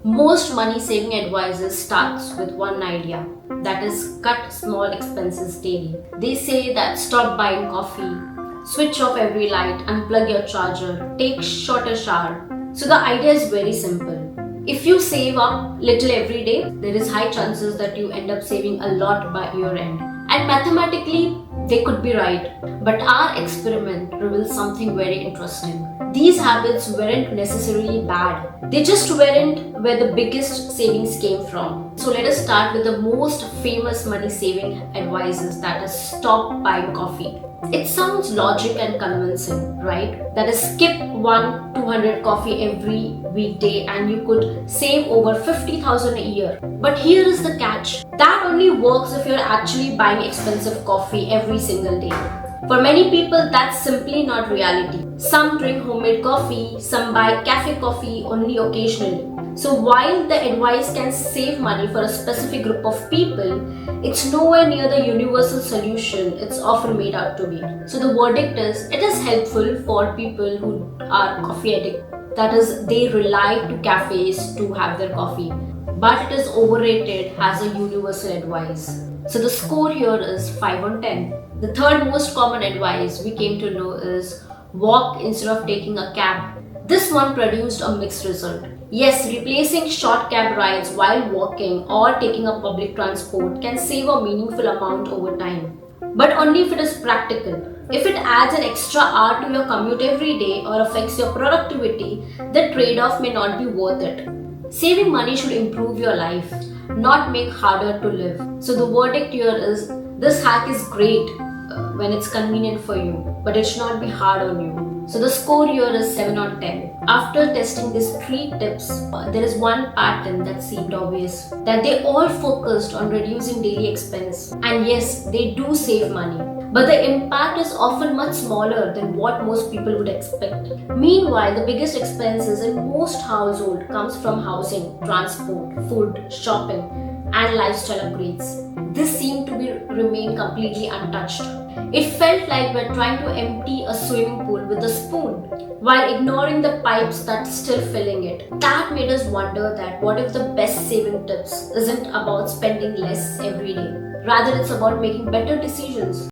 Most money saving advisors starts with one idea, that is cut small expenses daily. They say that stop buying coffee, switch off every light, unplug your charger, take shorter shower. So the idea is very simple. If you save up little every day, there is high chances that you end up saving a lot by year end. And mathematically, they could be right. But our experiment reveals something very interesting. These habits weren't necessarily bad. They just weren't where the biggest savings came from. So let us start with the most famous money saving advices, that is stop buying coffee. It sounds logic and convincing, right? That is skip 200 coffee every weekday and you could save over 50,000 a year. But here is the catch. That only works if you're actually buying expensive coffee every single day. For many people, that's simply not reality. Some drink homemade coffee, some buy cafe coffee only occasionally. So while the advice can save money for a specific group of people, it's nowhere near the universal solution it's often made out to be. So the verdict is, it is helpful for people who are coffee addicted. That is, they rely to cafes to have their coffee. But it is overrated as a universal advice. So the score here is 5 on 10. The third most common advice we came to know is walk instead of taking a cab. This one produced a mixed result. Yes, replacing short cab rides while walking or taking a public transport can save a meaningful amount over time. But only if it is practical. If it adds an extra hour to your commute every day or affects your productivity, the trade-off may not be worth it. Saving money should improve your life, not make harder to live. So the verdict here is, this hack is great when it's convenient for you, but it should not be hard on you. So the score here is 7 on 10. After testing these 3 tips, there is one pattern that seemed obvious, that they all focused on reducing daily expense. And yes, they do save money, but the impact is often much smaller than what most people would expect. Meanwhile, the biggest expenses in most households comes from housing, transport, food, shopping, and lifestyle upgrades. This seemed to remain completely untouched. It felt like we're trying to empty a swimming pool with a spoon while ignoring the pipes that's still filling it. That made us wonder that what if the best saving tips isn't about spending less every day? Rather, it's about making better decisions.